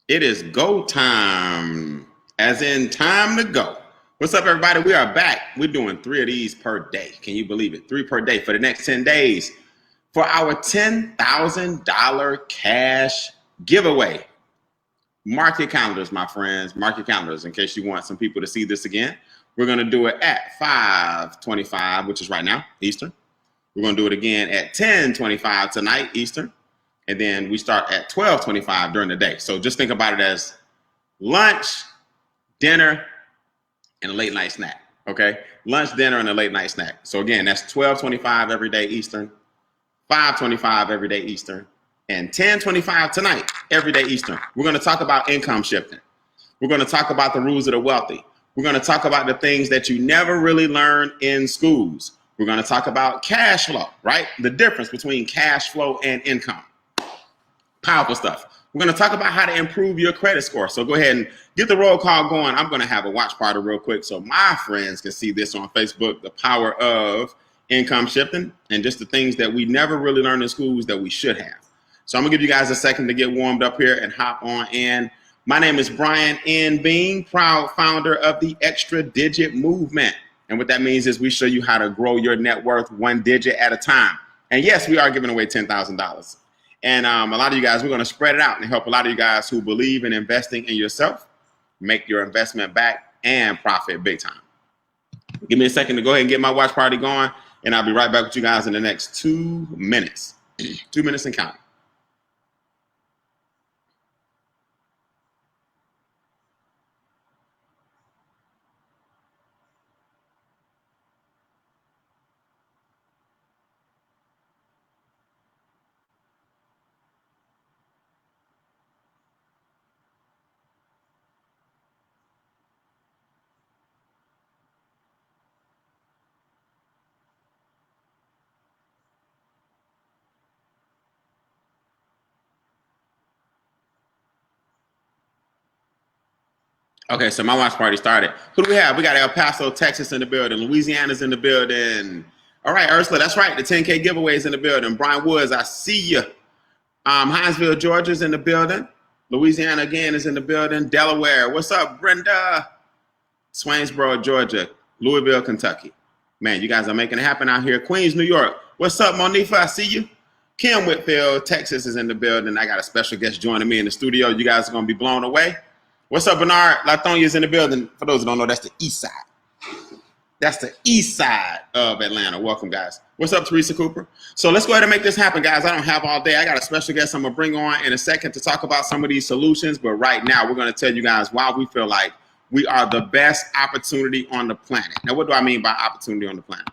It is go time, as in time to go. What's up, everybody? We are back. We're doing 3 of these per day. Can you believe it? 3 per day for the next 10 days for our $10,000 cash giveaway. Mark your calendars, my friends. Mark your calendars in case you want some people to see this again. We're going to do it at 5:25, which is right now, Eastern. We're going to do it again at 10:25 tonight, Eastern. And then we start at 12:25 during the day. So just think about it as lunch, dinner, and a late night snack. Okay? Lunch, dinner, and a late night snack. So again, that's 12:25 every day Eastern, 5:25 every day Eastern, and 10:25 tonight, every day Eastern. We're going to talk about income shifting. We're going to talk about the rules of the wealthy. We're going to talk about the things that you never really learn in schools. We're going to talk about cash flow, right? The difference between cash flow and income. Powerful stuff. We're going to talk about how to improve your credit score. So go ahead and get the roll call going. I'm going to have a watch party real quick so my friends can see this on Facebook, the power of income shifting and just the things that we never really learned in schools that we should have. So I'm going to give you guys a second to get warmed up here and hop on in. My name is Brian N. Bean, proud founder of the Extra Digit Movement. And what that means is we show you how to grow your net worth 1 digit at a time. And yes, we are giving away $10,000. And a lot of you guys, we're going to spread it out and help a lot of you guys who believe in investing in yourself, make your investment back and profit big time. Give me a second to go ahead and get my watch party going. And I'll be right back with you guys in the next 2 minutes. 2 minutes and counting. Okay, so my watch party started. Who do we have? We got El Paso, Texas in the building. Louisiana's in the building. All right, Ursula, that's right. The 10K giveaway is in the building. Brian Woods, I see you. Hinesville, Georgia's in the building. Louisiana again is in the building. Delaware, what's up, Brenda? Swainsboro, Georgia. Louisville, Kentucky. Man, you guys are making it happen out here. Queens, New York. What's up, Monifa? I see you. Kim Whitfield, Texas is in the building. I got a special guest joining me in the studio. You guys are going to be blown away. What's up, Bernard? Lathonia's in the building. For those who don't know, that's the east side. That's the east side of Atlanta. Welcome, guys. What's up, Teresa Cooper? So let's go ahead and make this happen, guys. I don't have all day. I got a special guest I'm going to bring on in a second to talk about some of these solutions. But right now, we're going to tell you guys why we feel like we are the best opportunity on the planet. Now, what do I mean by opportunity on the planet?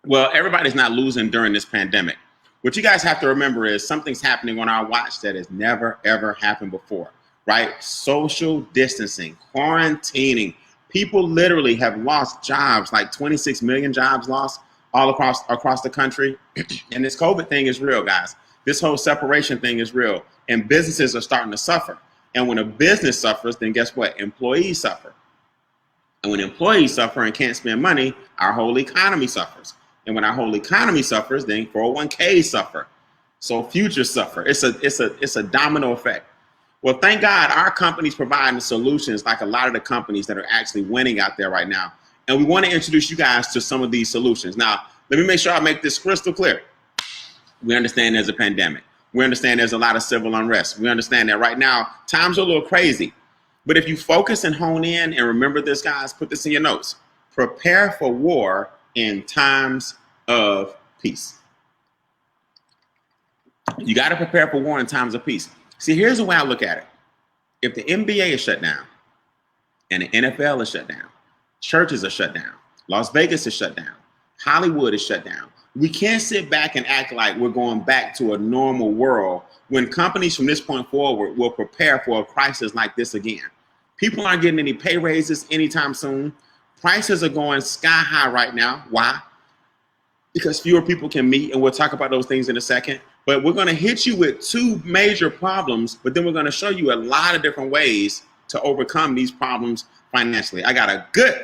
Well, everybody's not losing during this pandemic. What you guys have to remember is something's happening on our watch that has never, ever happened before. Right? Social distancing, quarantining. People literally have lost jobs, like 26 million jobs lost all across the country. And this COVID thing is real, guys. This whole separation thing is real. And businesses are starting to suffer. And when a business suffers, then guess what? Employees suffer. And when employees suffer and can't spend money, our whole economy suffers. And when our whole economy suffers, then 401ks suffer. So futures suffer. It's a domino effect. Well, thank God our company's providing solutions like a lot of the companies that are actually winning out there right now. And we want to introduce you guys to some of these solutions. Now, let me make sure I make this crystal clear. We understand there's a pandemic. We understand there's a lot of civil unrest. We understand that right now times are a little crazy. But if you focus and hone in and remember this, guys, put this in your notes. Prepare for war in times of peace. You got to prepare for war in times of peace. See, here's the way I look at it. If the NBA is shut down and the NFL is shut down, churches are shut down, Las Vegas is shut down, Hollywood is shut down, we can't sit back and act like we're going back to a normal world when companies from this point forward will prepare for a crisis like this again. People aren't getting any pay raises anytime soon. Prices are going sky high right now. Why? Because fewer people can meet, and we'll talk about those things in a second. But we're going to hit you with 2 major problems, but then we're going to show you a lot of different ways to overcome these problems financially. I got a good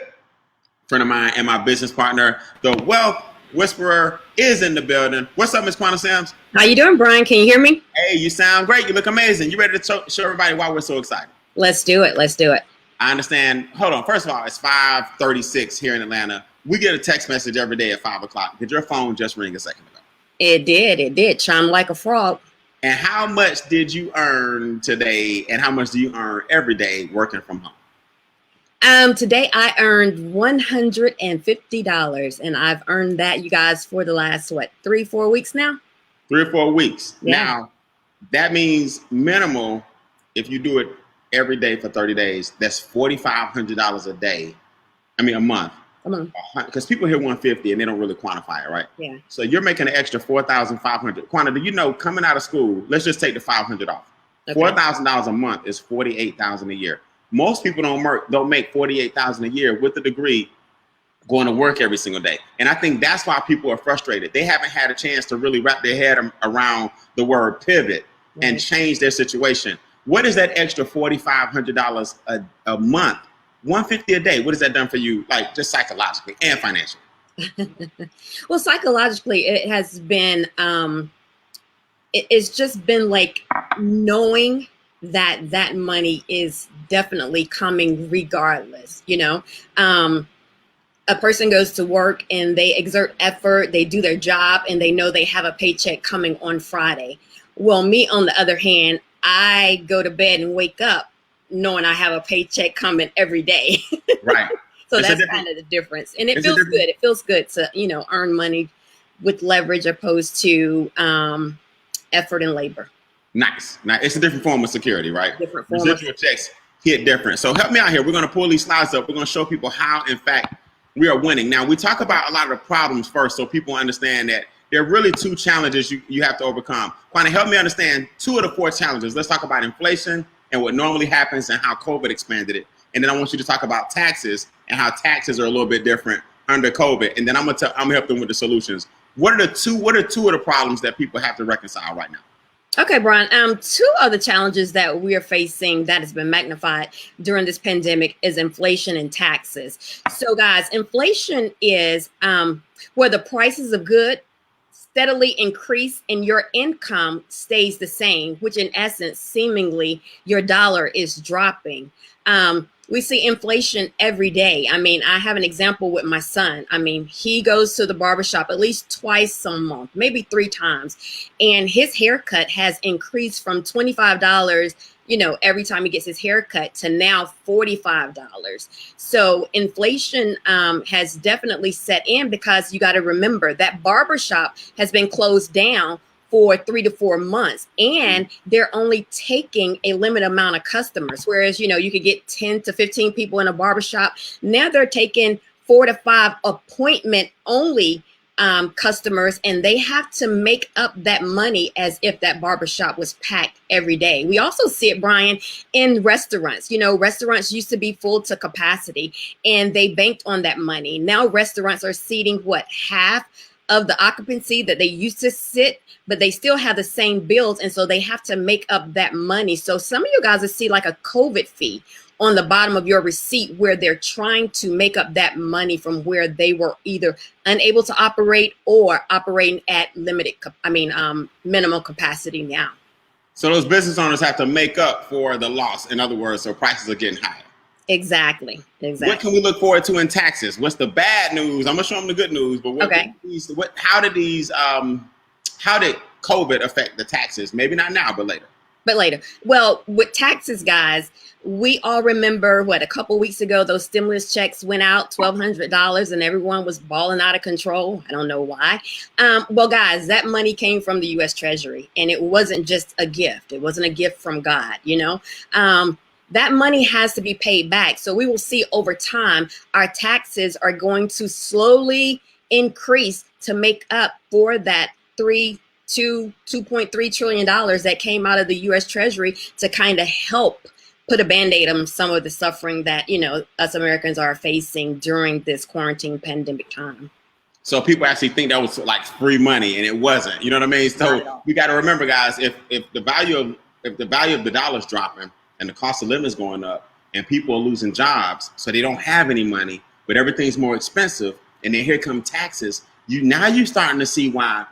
friend of mine and my business partner, the wealth whisperer, is in the building. What's up, Miss Quanta Sims? How you doing, Brian? Can you hear me? Hey, you sound great. You look amazing. You ready to show everybody why we're so excited? Let's do it. Let's do it. I understand. Hold on. First of all, it's 5:36 here in Atlanta. We get a text message every day at 5 o'clock. Did your phone just ring a second ago? It did. It did. Chime like a frog. And how much did you earn today, and how much do you earn every day working from home? Today I earned $150, and I've earned that, you guys, for the last, 3-4 weeks now? 3 or 4 weeks. Yeah. Now, that means minimal, if you do it every day for 30 days, that's $4,500 a day. I mean, a month. Come on. Because people hear 150 and they don't really quantify it, right? Yeah. So you're making an extra $4,500. Quanta, do you know, coming out of school, let's just take the $500 off. Okay. $4,000 a month is $48,000 a year. Most people don't make $48,000 a year with a degree going to work every single day. And I think that's why people are frustrated. They haven't had a chance to really wrap their head around the word pivot and change their situation. What is that extra $4,500 a month? $150 a day. What has that done for you, like just psychologically and financially? Well, psychologically, it has been, it's just been like knowing that money is definitely coming regardless. You know, a person goes to work and they exert effort, they do their job, and they know they have a paycheck coming on Friday. Well, me, on the other hand, I go to bed and wake up knowing I have a paycheck coming every day. Right. So that's kind of the difference. And it feels good. It feels good to, earn money with leverage opposed to effort and labor. Nice. Now, it's a different form of security, right? Different form. Residual checks hit different. So help me out here. We're going to pull these slides up. We're going to show people how, in fact, we are winning. Now, we talk about a lot of the problems first so people understand that there are really 2 challenges you have to overcome. Quanta, help me understand 2 of the 4 challenges. Let's talk about inflation and what normally happens and how COVID expanded it. And then I want you to talk about taxes and how taxes are a little bit different under COVID. And then I'm gonna help them with the solutions. What are 2 of the problems that people have to reconcile right now? Okay, Brian. 2 of the challenges that we are facing that has been magnified during this pandemic is inflation and taxes. So, guys, inflation is where the prices of goods steadily increase and your income stays the same, which in essence, seemingly your dollar is dropping. We see inflation every day. I mean, I have an example with my son. I mean, he goes to the barbershop at least twice a month, maybe 3 times. And his haircut has increased from $25, every time he gets his haircut to now $45. So inflation has definitely set in because you got to remember that barbershop has been closed down for 3 to 4 months, and they're only taking a limited amount of customers. Whereas, you could get 10 to 15 people in a barbershop. Now they're taking 4 to 5 appointment only customers, and they have to make up that money as if that barbershop was packed every day. We also see it, Brian, in restaurants. Restaurants used to be full to capacity, and they banked on that money. Now restaurants are seating half of the occupancy that they used to sit, but they still have the same bills. And so they have to make up that money. So some of you guys will see like a COVID fee on the bottom of your receipt where they're trying to make up that money from where they were either unable to operate or operating at minimal capacity now. So those business owners have to make up for the loss. In other words, so prices are getting higher. Exactly. What can we look forward to in taxes? What's the bad news? I'm gonna show them the good news, but how did COVID affect the taxes? Maybe not now, but later. Well, with taxes, guys, we all remember a couple weeks ago, those stimulus checks went out, $1,200, and everyone was balling out of control. I don't know why. Well, guys, that money came from the U.S. Treasury, and it wasn't just a gift. It wasn't a gift from God, that money has to be paid back. So we will see over time, our taxes are going to slowly increase to make up for that $2.3 trillion that came out of the U.S. Treasury to kind of help put a Band-Aid on some of the suffering that, us Americans are facing during this quarantine pandemic time. So people actually think that was like free money, and it wasn't. You know what I mean? So we got to remember, guys, if the value of the dollar is dropping, and the cost of living is going up, and people are losing jobs, so they don't have any money, but everything's more expensive, and then here come taxes, Now you starting to see why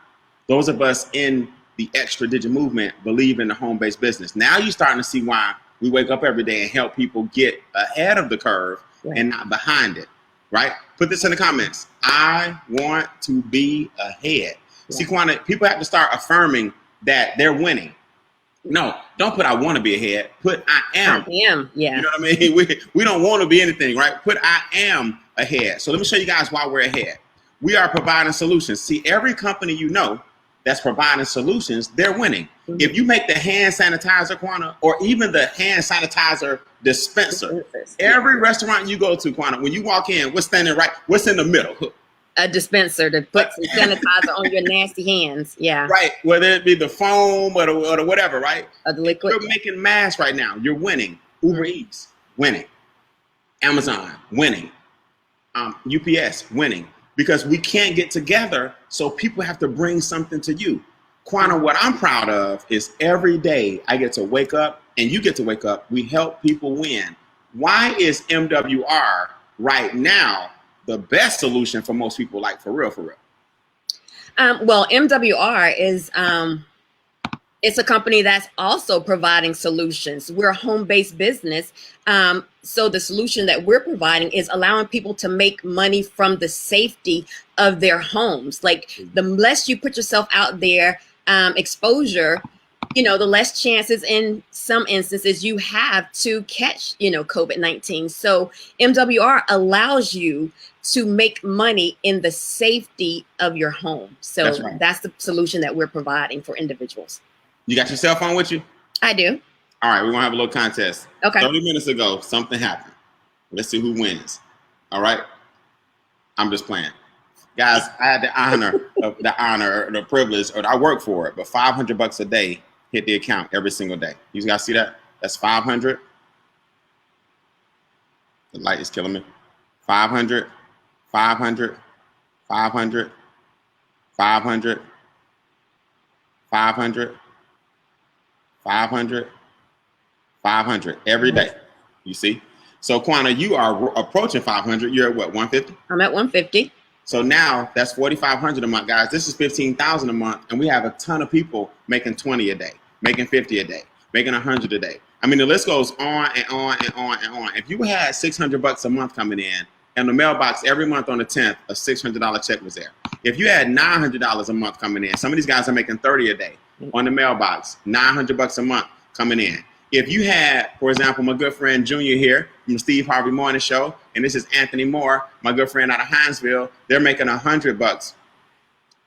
those of us in the extra digit movement believe in the home-based business. Now you're starting to see why we wake up every day and help people get ahead of the curve and not behind it, right? Put this in the comments. I want to be ahead. See, Quanta, people have to start affirming that they're winning. No, don't put I want to be ahead. Put I am. I am, yeah. You know what I mean? We don't want to be anything, right? Put I am ahead. So let me show you guys why we're ahead. We are providing solutions. See, every company you know that's providing solutions, they're winning. Mm-hmm. If you make the hand sanitizer, Quanta, or even the hand sanitizer dispenser, every restaurant you go to, Quanta, when you walk in, what's standing right? What's in the middle? A dispenser to put some sanitizer on your nasty hands. Yeah. Right. Whether it be the foam or the whatever, right? Or the liquid. You're making masks right now. You're winning. Uber Eats, winning. Amazon, winning. UPS, winning. Because we can't get together, so people have to bring something to you. Quanta, what I'm proud of is every day I get to wake up and you get to wake up. We help people win. Why is MWR right now the best solution for most people, like for real, for real? Well, MWR is it's a company that's also providing solutions. We're a home-based business. So the solution that we're providing is allowing people to make money from the safety of their homes. Like the less you put yourself out there, exposure, the less chances in some instances you have to catch, COVID-19. So MWR allows you to make money in the safety of your home. So that's the solution that we're providing for individuals. You got your cell phone with you? I do. All right, we're gonna have a little contest. Okay. 30 minutes ago, something happened. Let's see who wins. All right. I'm just playing. Guys, I had the privilege, or I work for it, but $500 a day hit the account every single day. You guys see that? That's 500. The light is killing me. 500, 500, 500, 500, 500, 500, 500 every day. You see? So Quanta, you are approaching 500. You're at what, 150? I'm at 150. So now that's 4,500 a month, guys. This is 15,000 a month, and we have a ton of people making 20 a day, making 50 a day, making 100 a day. I mean, the list goes on and on and on and on. If you had $600 a month coming in, and the mailbox every month on the 10th, a $600 check was there. If you had $900 a month coming in, some of these guys are making 30 a day on the mailbox, $900 a month coming in. If you had, for example, my good friend Junior here from Steve Harvey Morning Show, and this is Anthony Moore, my good friend out of Hinesville, they're making $100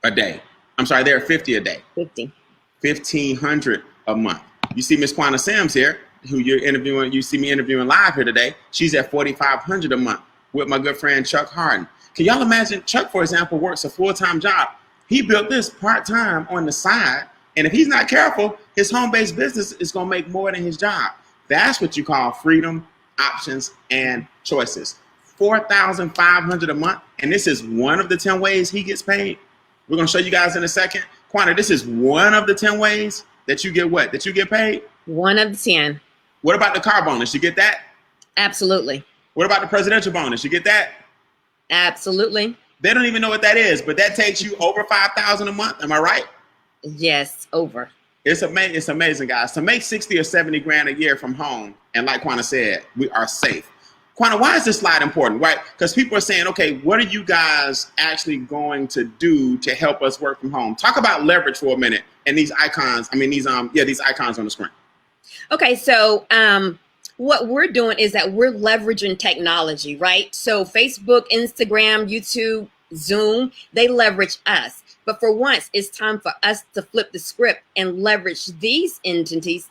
a day. I'm sorry, they're 50 a day. 1,500 a month. You see Miss Quanta Sims here, who you're interviewing. You see me interviewing live here today. She's at 4,500 a month with my good friend Chuck Harden. Can y'all imagine? Chuck, for example, works a full-time job. He built this part-time on the side, and if he's not careful, his home-based business is going to make more than his job. That's what you call freedom, options, and choices. $4,500 a month, and this is one of the 10 ways he gets paid. We're going to show you guys in a second. Quanta, this is one of the 10 ways that you get what? That you get paid? One of the 10. What about the car bonus? You get that? Absolutely. What about the presidential bonus? You get that? Absolutely. They don't even know what that is, but that takes you over $5,000 a month. Am I right? Yes, over. It's amazing, guys. To make 60 or 70 grand a year from home, and like Quanta said, we are safe. Quanta, why is this slide important, right? Because people are saying, okay, what are you guys actually going to do to help us work from home? Talk about leverage for a minute and these icons. I mean, these icons on the screen. Okay, so what we're doing is that we're leveraging technology, right? So Facebook, Instagram, YouTube, Zoom, they leverage us. But for once, it's time for us to flip the script and leverage these entities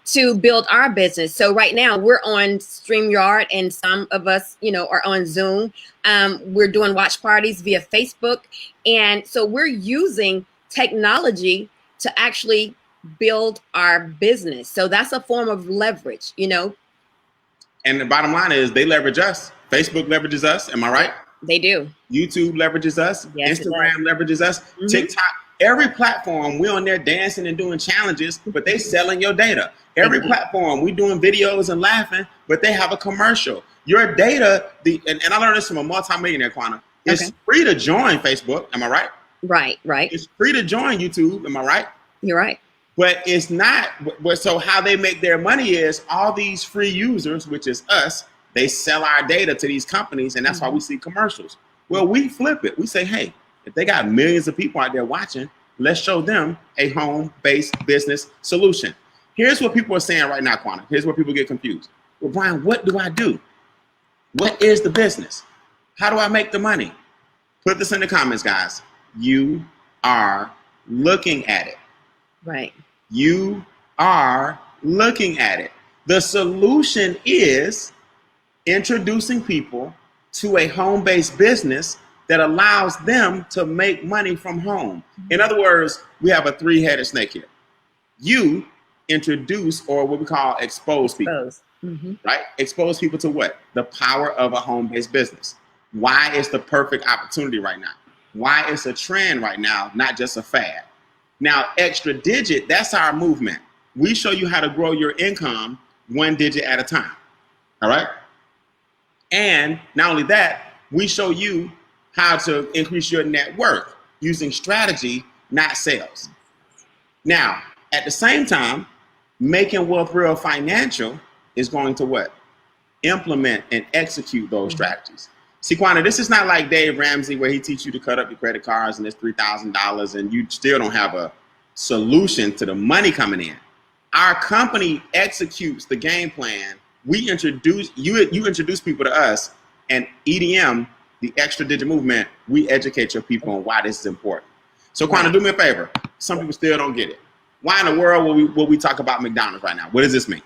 to build our business. So right now we're on StreamYard, and some of us, are on Zoom. We're doing watch parties via Facebook. And so we're using technology to actually build our business. So that's a form of leverage, And the bottom line is they leverage us. Facebook leverages us. Am I right? They do. YouTube leverages us. Yes, Instagram leverages us. Mm-hmm. TikTok, every platform, we're on there dancing and doing challenges, but they selling your data. Every platform, we doing videos and laughing, but they have a commercial. Your data, and I learned this from a multimillionaire, Quanta, It's free to join Facebook. Am I right? Right. It's free to join YouTube. Am I right? You're right. But it's not. But so how they make their money is all these free users, which is us, they sell our data to these companies, and that's why we see commercials. Well, we flip it. We say, hey, if they got millions of people out there watching, let's show them a home-based business solution. Here's what people are saying right now, Quanah. Here's where people get confused. Well, Brian, what do I do? What is the business? How do I make the money? Put this in the comments, guys. You are looking at it. Right. You are looking at it. The solution is introducing people to a home-based business that allows them to make money from home. In other words, we have a three-headed snake here. You introduce, or what we call expose people, right? Expose people to what? The power of a home-based business. Why it's the perfect opportunity right now. Why it's a trend right now, not just a fad. Now, extra digit, that's our movement. We show you how to grow your income one digit at a time, all right? And not only that, we show you how to increase your net worth using strategy, not sales. Now, at the same time, Making Wealth Real Financial is going to what? Implement and execute those strategies. See, Quanah, this is not like Dave Ramsey where he teaches you to cut up your credit cards and it's $3,000 and you still don't have a solution to the money coming in. Our company executes the game plan. We introduce, you introduce people to us, and EDM, the extra digit movement, we educate your people on why this is important. So Quanah, do me a favor. Some people still don't get it. Why in the world will we talk about McDonald's right now? What does this mean?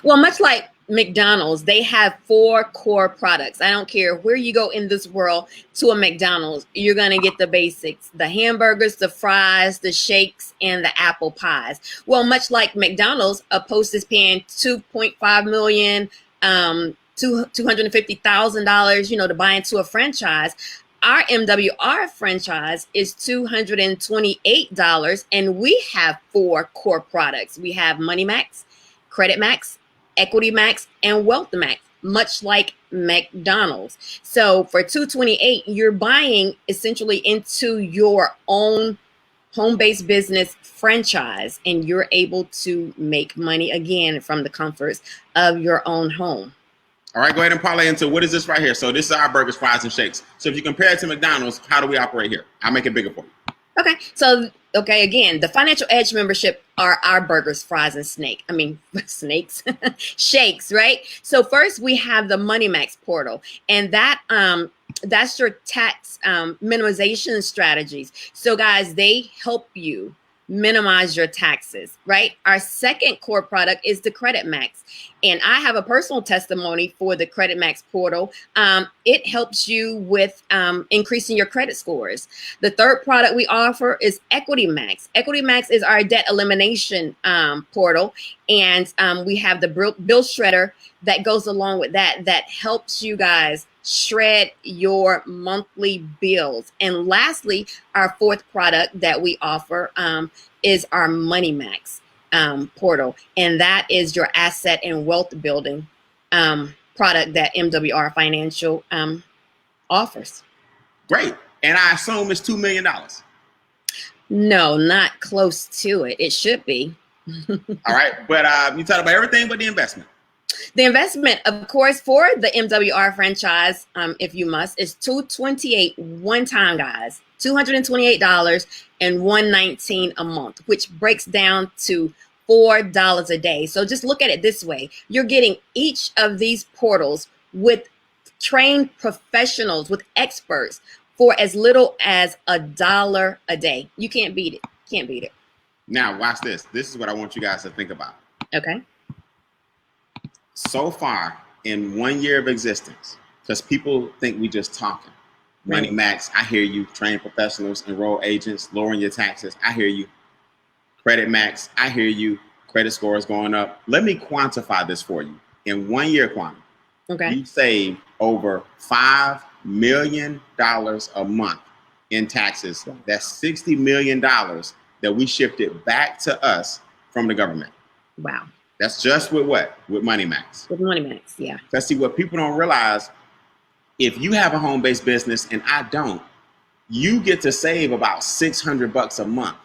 Well, much like McDonald's, they have 4 core products. I don't care where you go in this world to a McDonald's, you're going to get the basics, the hamburgers, the fries, the shakes, and the apple pies. Well, much like McDonald's, a Post is paying $2.5 million, $250,000, to buy into a franchise. Our MWR franchise is $228, and we have 4 core products. We have Money Max, Credit Max, Equity Max, and Wealth Max, much like McDonald's. So for $228, you're buying essentially into your own home-based business franchise, and you're able to make money again from the comforts of your own home. All right, go ahead and parlay into what is this right here. So this is our burgers, fries, and shakes. So if you compare it to McDonald's, how do we operate here? I'll make it bigger for you. Okay, so again, the Financial Edge membership are our burgers, fries, and shakes, right? So first we have the Money Max portal, and that's your tax minimization strategies. So guys, they help you minimize your taxes, right? Our second core product is the Credit Max. And I have a personal testimony for the Credit Max portal. It helps you with increasing your credit scores. The third product we offer is Equity Max. Equity Max is our debt elimination portal. And we have the bill shredder that goes along with that helps you guys shred your monthly bills. And lastly, our fourth product that we offer is our Money Max portal. And that is your asset and wealth building product that MWR Financial offers. Great. And I assume it's $2 million. No, not close to it. It should be. All right. But you talked about everything but the investment. The investment, of course, for the MWR franchise, if you must, is $228 one time, guys. $228 and $119 a month, which breaks down to $4 a day. So just look at it this way. You're getting each of these portals with trained professionals, with experts for as little as $1 a day. You can't beat it. Can't beat it. Now, watch this. This is what I want you guys to think about. Okay. So far, in 1 year of existence, because people think we just talking. Right. Money Max, I hear you. Train professionals, enroll agents, lowering your taxes, I hear you. Credit Max, I hear you. Credit scores going up. Let me quantify this for you. In 1 year, Quanah, you save over $5 million a month in taxes. That's $60 million that we shifted back to us from the government. Wow. That's just with what? With Money Max. With Money Max, yeah. Let's see what people don't realize. If you have a home-based business and I don't, you get to save about $600 a month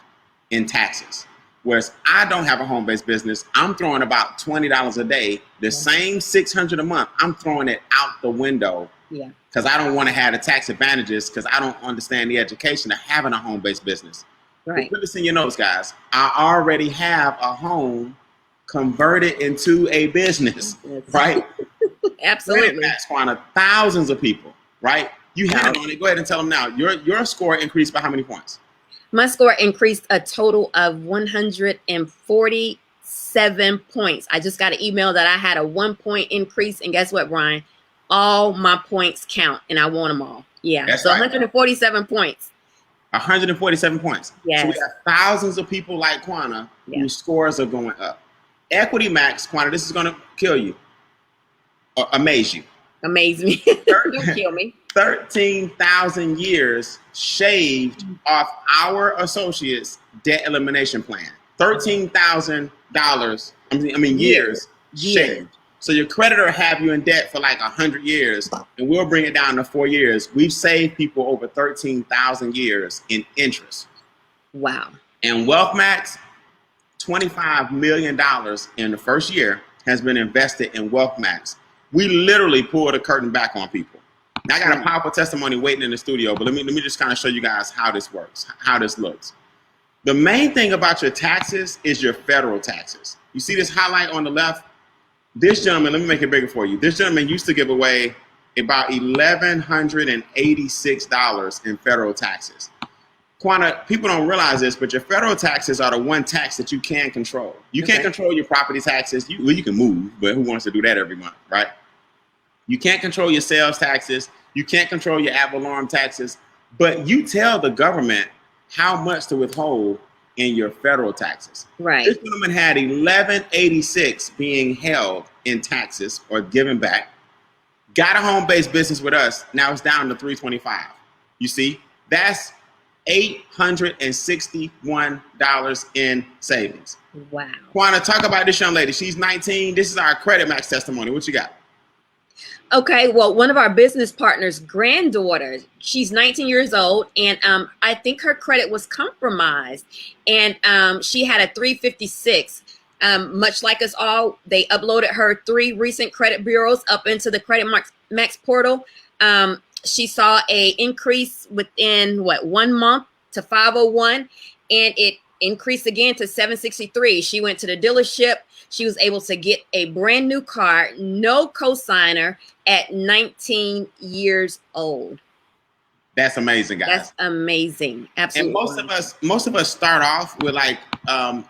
in taxes. Whereas I don't have a home-based business, I'm throwing about $20 a day. The same $600 a month, I'm throwing it out the window. Yeah. Because I don't want to have the tax advantages because I don't understand the education of having a home-based business. Right. But put this in your notes, guys. I already have a home converted into a business, right? Absolutely. That's Quanta, thousands of people, right? You hit it on it. Go ahead and tell them now. Your score increased by how many points? My score increased a total of 147 points. I just got an email that I had a 1 point increase. And guess what, Brian? All my points count and I won them all. Yeah. That's so right. 147 points. 147 points. Yes. So we have thousands of people like Quanta whose scores are going up. Equity Max, Quanta, this is going to kill you. Or amaze you. Amaze me. Don't kill me. 13,000 years shaved off our associates' debt elimination plan. $13,000. I mean years shaved. So your creditor have you in debt for like 100 years, and we'll bring it down to 4 years. We've saved people over 13,000 years in interest. Wow. And Wealth Max, $25 million in the first year has been invested in Wealth Max. We literally pulled the curtain back on people. Now I got a powerful testimony waiting in the studio, but let me just kind of show you guys how this works, how this looks. The main thing about your taxes is your federal taxes. You see this highlight on the left? This gentleman, let me make it bigger for you. This gentleman used to give away about $1,186 in federal taxes. Quanta, people don't realize this, but your federal taxes are the one tax that you can control. You can't control your property taxes. You can move, but who wants to do that every month, right? You can't control your sales taxes. You can't control your ad valorem taxes, but you tell the government how much to withhold in your federal taxes. Right. This gentleman had $1,186 being held in taxes or given back. Got a home-based business with us. Now it's down to $325. You see, that's $861 in savings. Wow. Quanta, talk about this young lady. She's 19. This is our Credit Max testimony. What you got? Okay, well, one of our business partners' granddaughter, she's 19 years old, and I think her credit was compromised, and she had a 356. Much like us all, they uploaded her 3 recent credit bureaus up into the Credit Max portal. She saw a increase within 1 month to 501, and it increased again to 763. She went to the dealership. She was able to get a brand new car, no cosigner, at 19 years old. That's amazing, guys. That's amazing. Absolutely. And most of us start off with like a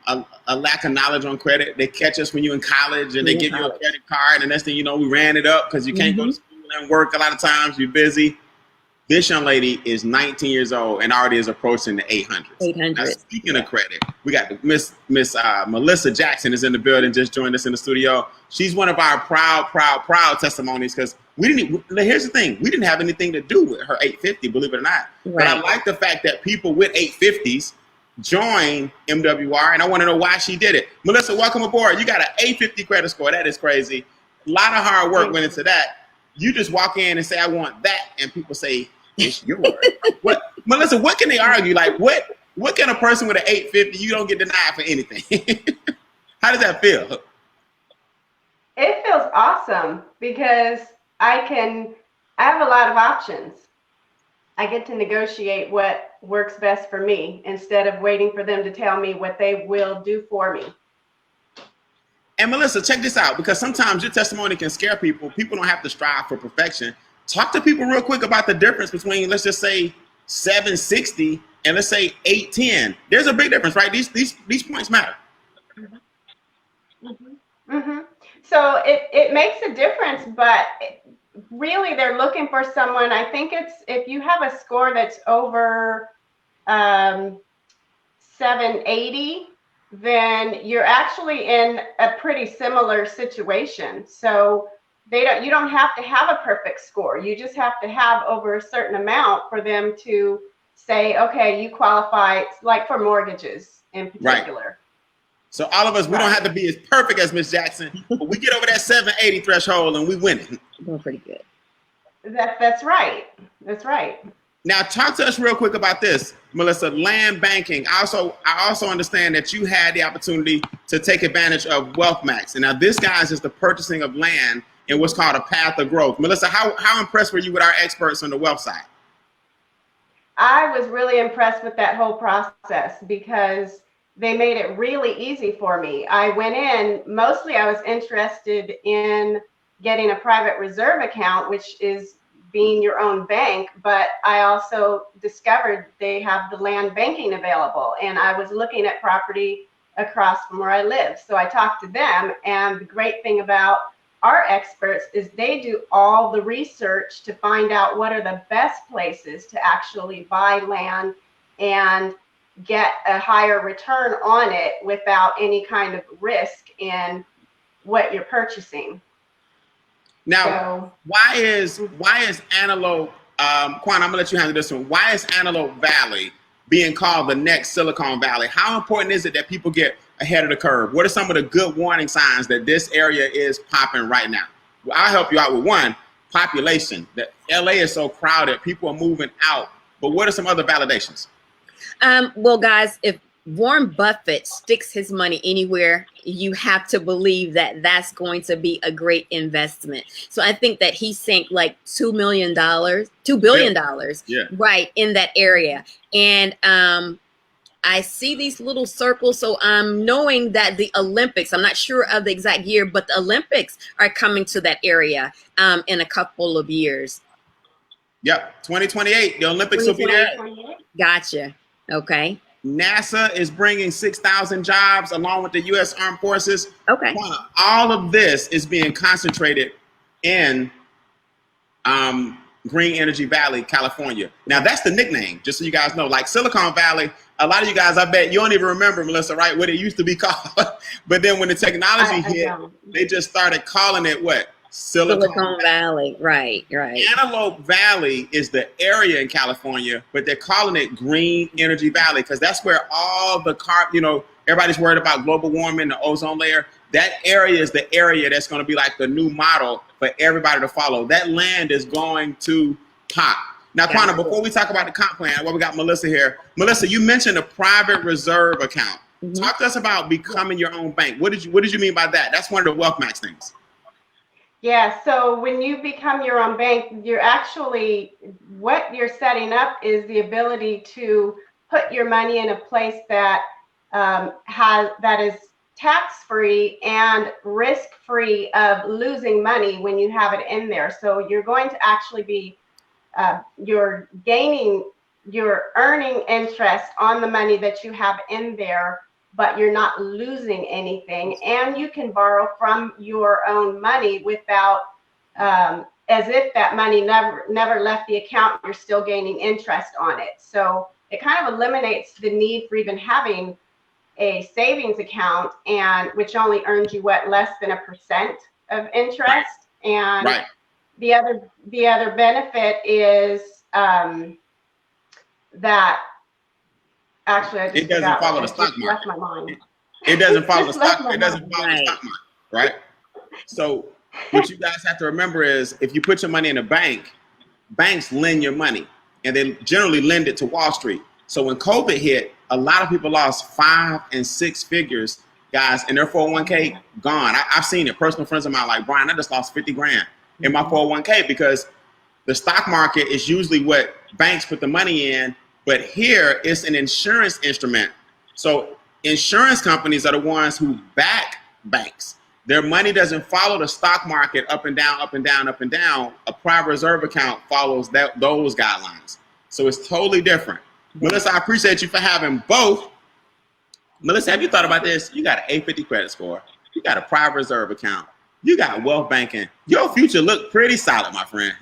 lack of knowledge on credit. They catch us when you're in college and they give you a credit card, and next thing you know, we ran it up because you can't go to school and work a lot of times. You're busy. This young lady is 19 years old and already is approaching the 800s. 800. Now, speaking of credit, we got Miss Melissa Jackson is in the building, just joined us in the studio. She's one of our proud testimonies because here's the thing, we didn't have anything to do with her 850, believe it or not. Right. But I like the fact that people with 850s join MWR, and I want to know why she did it. Melissa, welcome aboard. You got an 850 credit score. That is crazy. A lot of hard work went into that. You just walk in and say, I want that, and people say, it's yours. What, Melissa, what can they argue? Like, what can a person with an 850, you don't get denied for anything? How does that feel? It feels awesome because I have a lot of options. I get to negotiate what works best for me instead of waiting for them to tell me what they will do for me. And Melissa, check this out, because sometimes your testimony can scare people. People don't have to strive for perfection. Talk to people real quick about the difference between, let's just say, 760 and let's say 810. There's a big difference, right? These points matter. So it makes a difference, but really they're looking for someone. I think it's if you have a score that's over 780, then you're actually in a pretty similar situation. So you don't have to have a perfect score. You just have to have over a certain amount for them to say, okay, you qualify, like for mortgages in particular. Right. So all of us, we don't have to be as perfect as Miss Jackson, but we get over that 780 threshold and we win it. Doing pretty good. That's right. That's right. Now, talk to us real quick about this, Melissa. Land banking. I also understand that you had the opportunity to take advantage of Wealth Max, and now this, guys, is the purchasing of land in what's called a path of growth. Melissa, how impressed were you with our experts on the wealth side? I was really impressed with that whole process because they made it really easy for me. I went in, mostly I was interested in getting a private reserve account, which is being your own bank, but I also discovered they have the land banking available, and I was looking at property across from where I live. So I talked to them, and the great thing about our experts is they do all the research to find out what are the best places to actually buy land and get a higher return on it without any kind of risk in what you're purchasing. Now, So, why is Antelope, Quan, I'm gonna let you handle this one. Why is Antelope Valley being called the next Silicon Valley? How important is it that people get ahead of the curve? What are some of the good warning signs that this area is popping right now? Well, I'll help you out with one: population. That LA is so crowded, people are moving out. But what are some other validations? Well, guys, if Warren Buffett sticks his money anywhere, you have to believe that that's going to be a great investment. So I think that he sank like $2 billion, Yeah. right, in that area. And I see these little circles. So I'm knowing that the Olympics, I'm not sure of the exact year, but the Olympics are coming to that area in a couple of years. Yep, 2028, the Olympics will be there. Gotcha. Okay. NASA is bringing 6,000 jobs along with the U.S. Armed Forces. Okay. All of this is being concentrated in Green Energy Valley, California. Now, that's the nickname, just so you guys know. Like Silicon Valley, a lot of you guys, I bet you don't even remember, Melissa, right, what it used to be called. But then when the technology hit, they just started calling it what? Silicon Valley. Right. Antelope Valley is the area in California, but they're calling it Green Energy Valley because that's where all the everybody's worried about global warming, the ozone layer. That area is the area that's going to be like the new model for everybody to follow. That land is going to pop. Now, Quanah, before we talk about the comp plan, we got Melissa here. Melissa, you mentioned a private reserve account. Mm-hmm. Talk to us about becoming your own bank. What did you mean by that? That's one of the Wealth Max things. Yeah, so when you become your own bank, you're actually, what you're setting up is the ability to put your money in a place that that is tax-free and risk-free of losing money when you have it in there. So you're going to actually be, you're earning interest on the money that you have in there, but you're not losing anything, and you can borrow from your own money without, as if that money never left the account. You're still gaining interest on it. So it kind of eliminates the need for even having a savings account, and which only earns you less than 1% of interest. Right. And right. the other benefit is that. Actually, I just it doesn't follow the stock market. Left my mind. It doesn't follow the stock. It doesn't follow the stock market, right? So what you guys have to remember is, if you put your money in a bank, banks lend your money, and they generally lend it to Wall Street. So when COVID hit, a lot of people lost 5 and 6 figures, guys, and their 401k gone. I've seen it. Personal friends of mine like, Brian, I just lost 50 grand in my 401k because the stock market is usually what banks put the money in. But here, it's an insurance instrument. So insurance companies are the ones who back banks. Their money doesn't follow the stock market up and down, up and down, up and down. A private reserve account follows those guidelines. So it's totally different. Melissa, I appreciate you for having both. Melissa, have you thought about this? You got an 850 credit score. You got a private reserve account. You got wealth banking. Your future look pretty solid, my friend.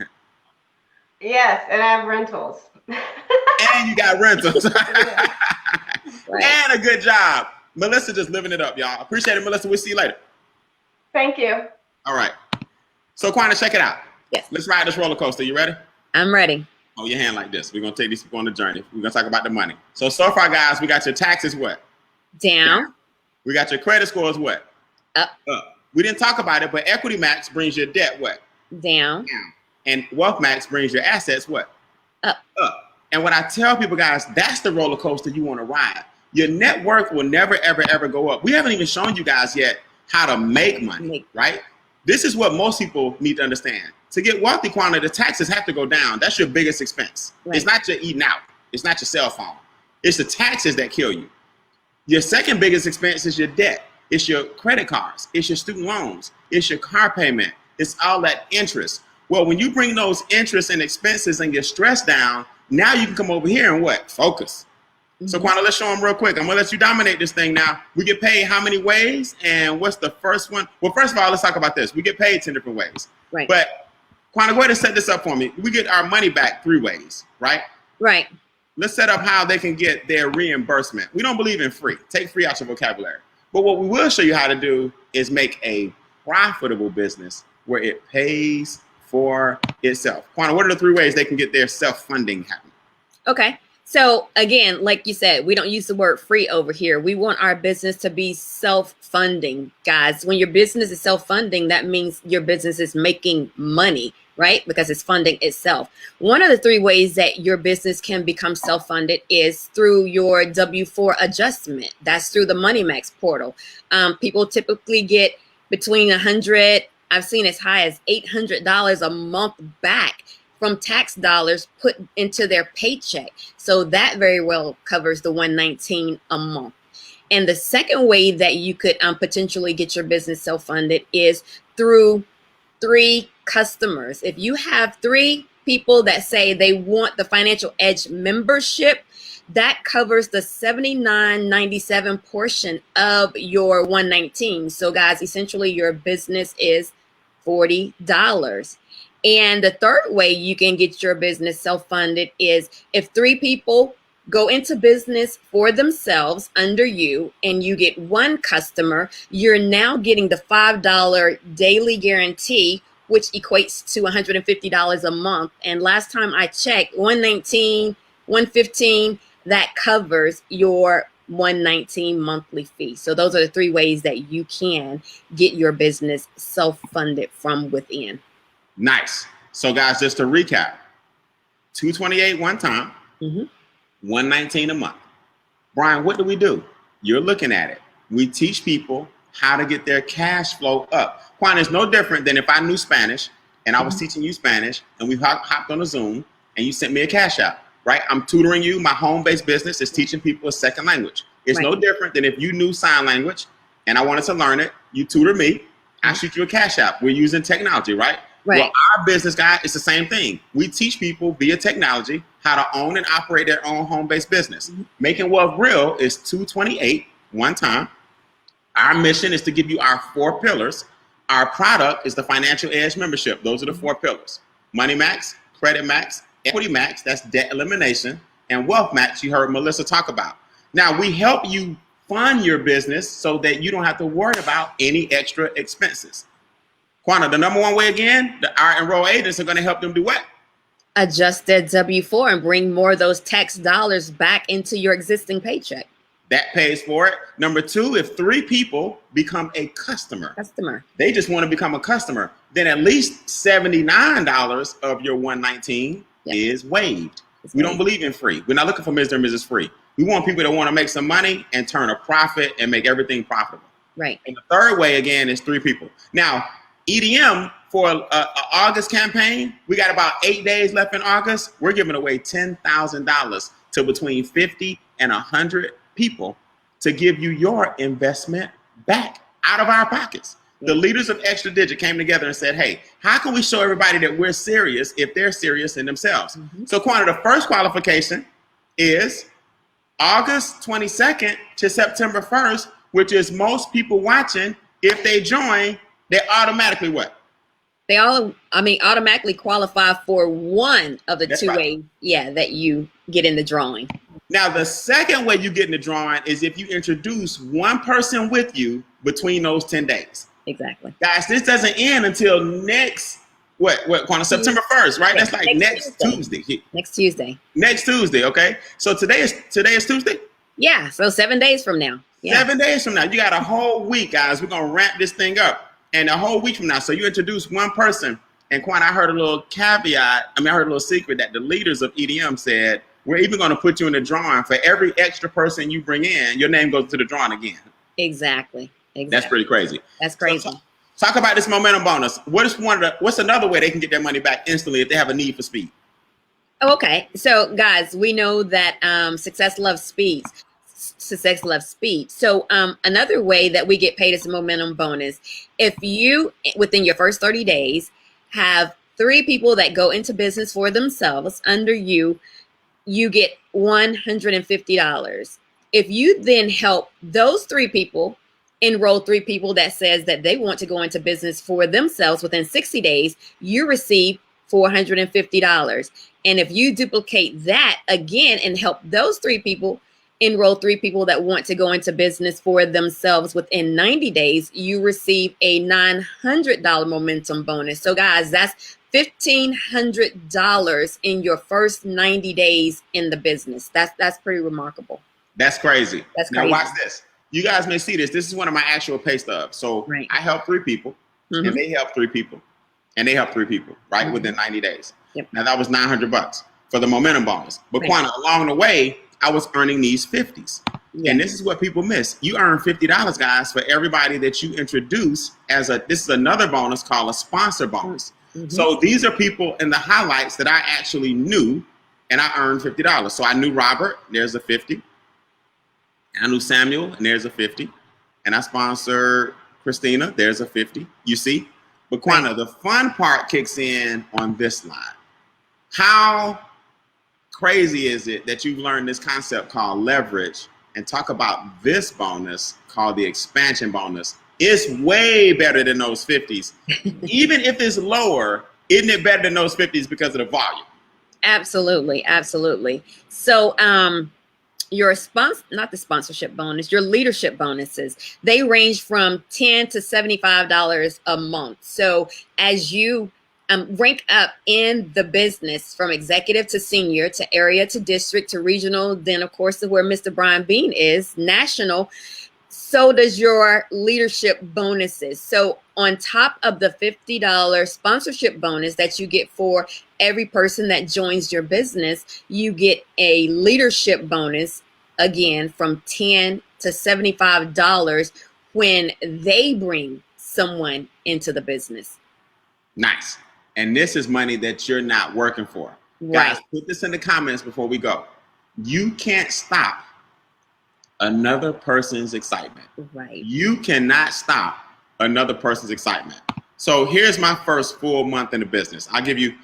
Yes, and I have rentals. And you got rentals. Right. And a good job. Melissa just living it up, y'all. Appreciate it, Melissa. We'll see you later. Thank you. All right. So, Quanah, check it out. Yes. Let's ride this roller coaster. You ready? I'm ready. Hold your hand like this. We're going to take these people on the journey. We're going to talk about the money. So far, guys, we got your taxes what? Down. We got your credit scores what? Up. We didn't talk about it, but Equity Max brings your debt what? Down. And Wealth Max brings your assets what? Up. And what I tell people, guys, that's the roller coaster you want to ride. Your net worth will never, ever, ever go up. We haven't even shown you guys yet how to make money, right? This is what most people need to understand. To get wealthy, Quanta, the taxes have to go down. That's your biggest expense. Right. It's not your eating out. It's not your cell phone. It's the taxes that kill you. Your second biggest expense is your debt. It's your credit cards. It's your student loans. It's your car payment. It's all that interest. Well, when you bring those interests and expenses and your stress down, now you can come over here and what? Focus. Mm-hmm. So Quanta, let's show them real quick. I'm gonna let you dominate this thing now. We get paid how many ways? And what's the first one? Well, first of all, let's talk about this. We get paid 10 different ways. Right. But Quanta, go ahead and set this up for me. We get our money back 3 ways, right? Right. Let's set up how they can get their reimbursement. We don't believe in free. Take free out your vocabulary. But what we will show you how to do is make a profitable business where it pays for itself. Quanta, what are the 3 ways they can get their self-funding happening? Okay. So again, like you said, we don't use the word free over here. We want our business to be self-funding, guys. When your business is self-funding, that means your business is making money, right? Because it's funding itself. One of the 3 ways that your business can become self-funded is through your W-4 adjustment. That's through the Money Max portal. People typically get between $100, I've seen as high as $800 a month back from tax dollars put into their paycheck. So that very well covers the $119 a month. And the second way that you could potentially get your business self-funded is through 3 customers. If you have 3 people that say they want the Financial Edge membership, that covers the $79.97 portion of your $119. So guys, essentially your business is $40. And the third way you can get your business self-funded is if 3 people go into business for themselves under you and you get 1 customer, you're now getting the $5 daily guarantee, which equates to $150 a month. And last time I checked, $119, $115, that covers your $119 monthly fee. So those are the 3 ways that you can get your business self-funded from within. Nice. So guys, just to recap, $228 one time, $119 a month. Brian, what do? You're looking at it. We teach people how to get their cash flow up. Juan, it's no different than if I knew Spanish and I was teaching you Spanish and we hopped on a Zoom and you sent me a cash out, right? I'm tutoring you. My home-based business is teaching people a second language. It's no different than if you knew sign language and I wanted to learn it, you tutor me, I shoot you a cash out. We're using technology, right? Right. Well, our business, guy, it's the same thing. We teach people via technology how to own and operate their own home-based business. Making Wealth Real is $228 one time. Our mission is to give you our 4 pillars. Our product is the Financial Edge membership. Those are the 4 pillars. Money Max, Credit Max, Equity Max, that's debt elimination, and Wealth Max, you heard Melissa talk about. Now, we help you fund your business so that you don't have to worry about any extra expenses. Quanta, the number 1 way again, our enrolled agents are going to help them do what? Adjust their W-4 and bring more of those tax dollars back into your existing paycheck. That pays for it. Number 2, if 3 people become a customer, they just want to become a customer, then at least $79 of your $119 is waived. We don't believe in free. We're not looking for Mr. and Mrs. Free. We want people that want to make some money and turn a profit and make everything profitable. Right. And the third way, again, is 3 people. Now, EDM for an August campaign, we got about 8 days left in August. We're giving away $10,000 to between 50 and 100 people to give you your investment back out of our pockets. The leaders of Extra Digit came together and said, hey, how can we show everybody that we're serious if they're serious in themselves? So Quanta, the first qualification is August 22nd to September 1st, which is most people watching. If they join, they automatically what? They automatically qualify for one of the 2 ways, that you get in the drawing. Now, the second way you get in the drawing is if you introduce 1 person with you between those 10 days. Exactly. Guys, this doesn't end until next, September 1st, right? That's like next Tuesday. Next Tuesday. Next Tuesday, okay? So today is Tuesday? Yeah, so 7 days from now. Yeah. 7 days from now. You got a whole week, guys. We're going to wrap this thing up. And a whole week from now. So you introduce 1 person And Quan, I heard a little caveat. I heard a little secret that the leaders of EDM said, we're even going to put you in the drawing. For every extra person you bring in, your name goes to the drawing again. Exactly. That's pretty crazy. That's crazy. So, talk about this momentum bonus. What's another way they can get their money back instantly if they have a need for speed? Okay. So guys, we know that success loves speed. Success loves speed. So another way that we get paid is a momentum bonus. If you, within your first 30 days, have 3 people that go into business for themselves under you, you get $150. If you then help those 3 people enroll 3 people that says that they want to go into business for themselves within 60 days, you receive $450. And if you duplicate that again and help those 3 people enroll 3 people that want to go into business for themselves within 90 days, you receive a $900 momentum bonus. So guys, that's $1,500 in your first 90 days in the business. That's pretty remarkable. That's crazy. That's crazy. Now watch this. You guys may see this. This is one of my actual pay stubs. So right. I help 3 people, and they help 3 people, and they help 3 people, right, within 90 days. Yep. Now that was $900 for the momentum bonus. But right. Quanta, along the way, I was earning these 50s. Yeah. And this is what people miss. You earn $50, guys, for everybody that you introduce this is another bonus called a sponsor bonus. So these are people in the highlights that I actually knew, and I earned $50. So I knew Robert, there's a 50. I knew Samuel, and there's a 50. And I sponsored Christina, there's a 50. You see? But Quanta, the fun part kicks in on this line. How crazy is it that you've learned this concept called leverage and talk about this bonus called the expansion bonus? It's way better than those 50s. Even if it's lower, isn't it better than those 50s because of the volume? Absolutely. Absolutely. So your not the sponsorship bonus, your leadership bonuses, they range from $10 to $75 a month. So as you rank up in the business from executive to senior to area to district to regional, then of course where Mr. Brian Bean is, national, so does your leadership bonuses. So on top of the $50 sponsorship bonus that you get for every person that joins your business, you get a leadership bonus, again, from $10 to $75 when they bring someone into the business. Nice. And this is money that you're not working for. Right. Guys, put this in the comments before we go. You can't stop another person's excitement. Right. You cannot stop another person's excitement. So here's my first full month in the business. I'll give you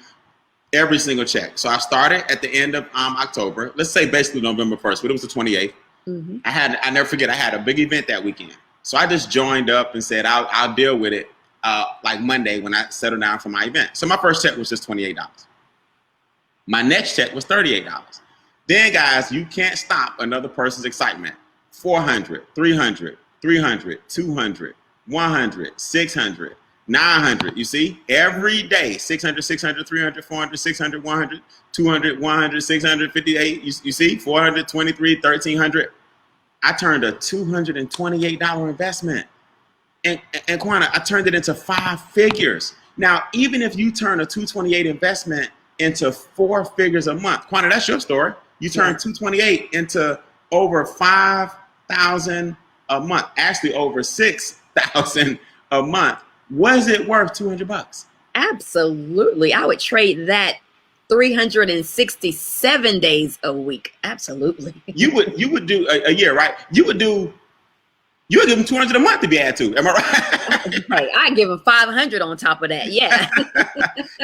every single check. So I started at the end of October. Let's say basically November 1st, but it was the 28th. I never forget, I had a big event that weekend. So I just joined up and said, I'll deal with it like Monday when I settle down for my event. So my first check was just $28. My next check was $38. Then guys, you can't stop another person's excitement. 400, 300, 300, 200, 100, 600, 900. You see, every day, 600, 600, 300, 400, 600, 100, 200, 100, 658. You see, 423, 1300. I turned a $228 investment. And Quanta, I turned it into 5 figures. Now, even if you turn a $228 investment into 4 figures a month, Quanta, that's your story. You turn $228 into over $5,000 a month, actually over $6,000 a month. Was it worth $200? Absolutely. I would trade that 367 days a week. Absolutely. You would do a year, right? You would give them $200 a month to be added to. Am I right? Right. I give them 500 on top of that. Yeah.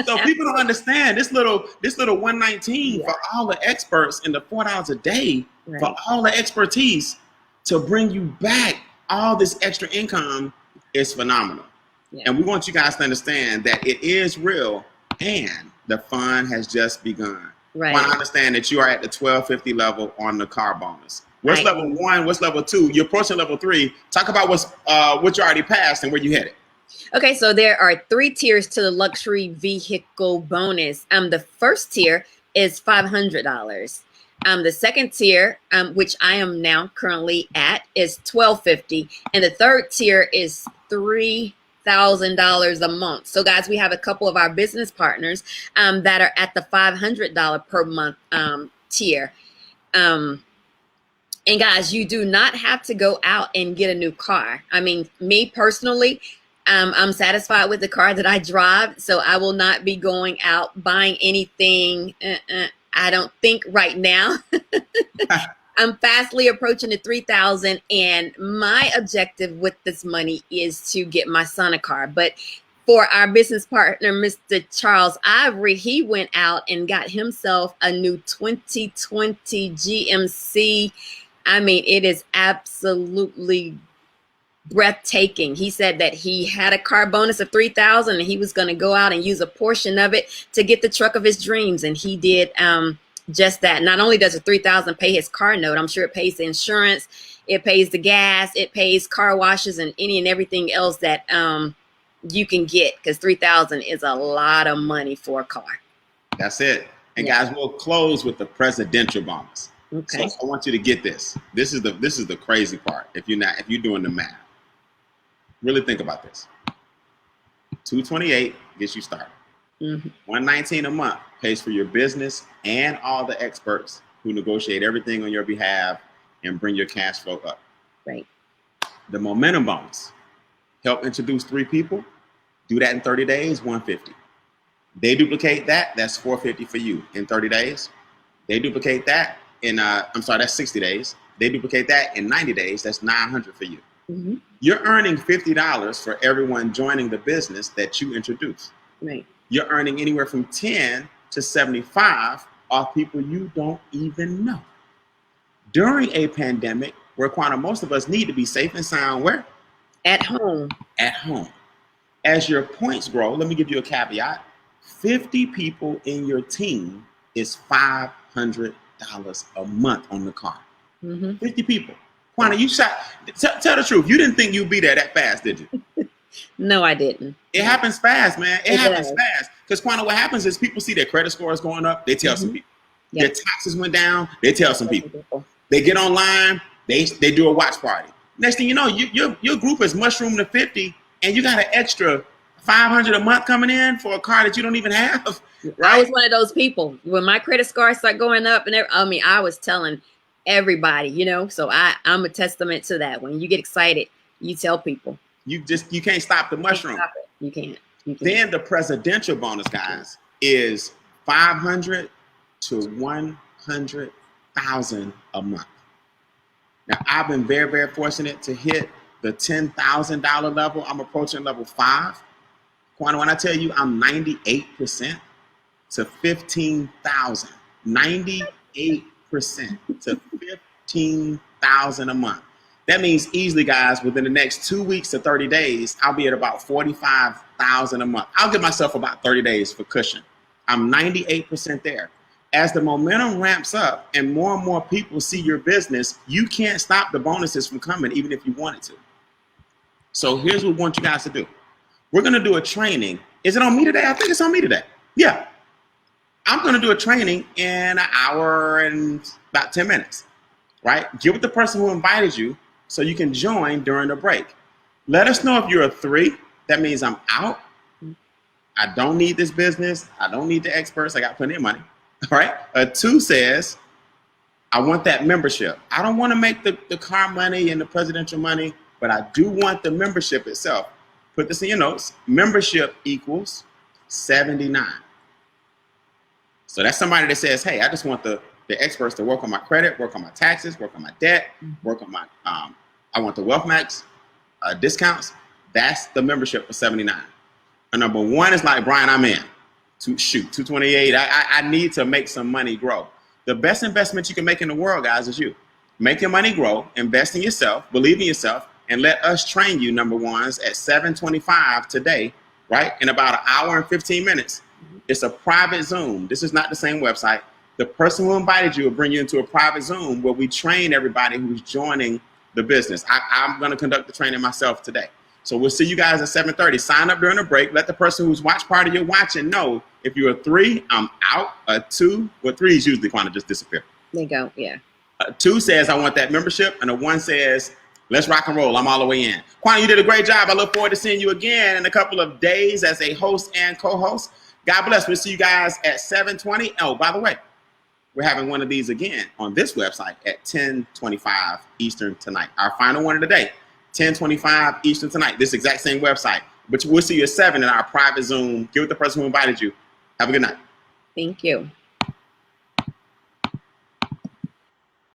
So people don't understand this little 119 for all the experts and the $4 a day for all the expertise to bring you back all this extra income is phenomenal. Yeah. And we want you guys to understand that it is real and the fun has just begun. Right. I understand that you are at the 1250 level on the car bonus. What's level 1? What's level 2? You're approaching level 3. Talk about what you already passed and where you headed. Okay, so there are 3 tiers to the luxury vehicle bonus. The first tier is $500. The second tier, which I am now currently at, is $1,250, and the third tier is $3,000. $1,000 a month. So guys, we have a couple of our business partners that are at the $500 per month tier. And guys, you do not have to go out and get a new car. I mean, me personally, I'm satisfied with the car that I drive, so I will not be going out buying anything. I don't think right now. I'm fastly approaching the 3,000, and my objective with this money is to get my son a car. But for our business partner, Mr. Charles Ivory, he went out and got himself a new 2020 GMC. I mean, it is absolutely breathtaking. He said that he had a car bonus of 3,000 and he was going to go out and use a portion of it to get the truck of his dreams. And he did just that. Not only does the 3,000 pay his car note, I'm sure it pays the insurance, it pays the gas, it pays car washes and any and everything else that you can get, because 3,000 is a lot of money for a car. That's it. And guys, we'll close with the presidential bonus. Okay. So I want you to get this. This is the crazy part. If you're doing the math, really think about this. 228 gets you started. Mm-hmm. 119 a month pays for your business and all the experts who negotiate everything on your behalf and bring your cash flow up. Right. The momentum bonus, help introduce 3 people, do that in 30 days, 150. They duplicate that, that's 450 for you in 30 days. They duplicate that in that's 60 days. They duplicate that in 90 days, that's 900 for you. Mm-hmm. You're earning $50 for everyone joining the business that you introduce. Right. You're earning anywhere from 10 to 75 off people you don't even know. During a pandemic, where Quanta, most of us need to be safe and sound, where? At home. At home. As your points grow, let me give you a caveat. 50 people in your team is $500 a month on the car. Mm-hmm. 50 people. Quanta, you shot. Tell the truth. You didn't think you'd be there that fast, did you? No, I didn't. It happens fast, man. It happens does. fast. Because Quanta, what happens is people see their credit scores going up. They tell some people. Yep. Their taxes went down. They tell some people. They get online. They do a watch party. Next thing you know, your group is mushroomed to 50, and you got an extra $500 a month coming in for a car that you don't even have. Right? I was one of those people when my credit score started going up, and I was telling everybody, so I'm a testament to that. When you get excited, you tell people. You can't stop the mushroom. Stop it. You can't. Then the presidential bonus, guys, is 500 to 100,000 a month. Now, I've been very, very fortunate to hit the $10,000 level. I'm approaching level 5. Quanta, when I tell you I'm 98% to 15,000, 98% to 15,000 a month. That means easily, guys, within the next 2 weeks to 30 days, I'll be at about 45,000 a month. I'll give myself about 30 days for cushion. I'm 98% there. As the momentum ramps up and more people see your business, you can't stop the bonuses from coming, even if you wanted to. So here's what we want you guys to do. We're going to do a training. Is it on me today? I think it's on me today. Yeah. I'm going to do a training in an hour and about 10 minutes, right? Get with the person who invited you so you can join during the break. Let us know if you're a 3. That means I'm out. I don't need this business. I don't need the experts. I got plenty of money. All right. A 2 says, I want that membership. I don't want to make the car money and the presidential money, but I do want the membership itself. Put this in your notes. Membership equals 79. So that's somebody that says, hey, I just want the experts to work on my credit, work on my taxes, work on my debt, work on my, I want the Wealth Max discounts. That's the membership for 79. And number 1 is like, Brian, I'm in. 228. I need to make some money grow. The best investment you can make in the world, guys, is you. Make your money grow, invest in yourself, believe in yourself, and let us train you, number 1s, at 7:25 today, right? In about an hour and 15 minutes. It's a private Zoom. This is not the same website. The person who invited you will bring you into a private Zoom where we train everybody who's joining the business. I'm going to conduct the training myself today. So we'll see you guys at 7:30. Sign up during the break. Let the person whose watch party you're watching know. If you're a 3, I'm out. A 2, well, 3s usually kind of just disappear. They go, yeah. A 2 says, I want that membership. And a 1 says, Let's rock and roll. I'm all the way in. Quanta, you did a great job. I look forward to seeing you again in a couple of days as a host and co-host. God bless. We'll see you guys at 7:20. Oh, by the way, we're having one of these again on this website at 10:25 Eastern tonight. Our final one of the day, 10:25 Eastern tonight. This exact same website. But we'll see you at 7 in our private Zoom. Get with the person who invited you. Have a good night. Thank you.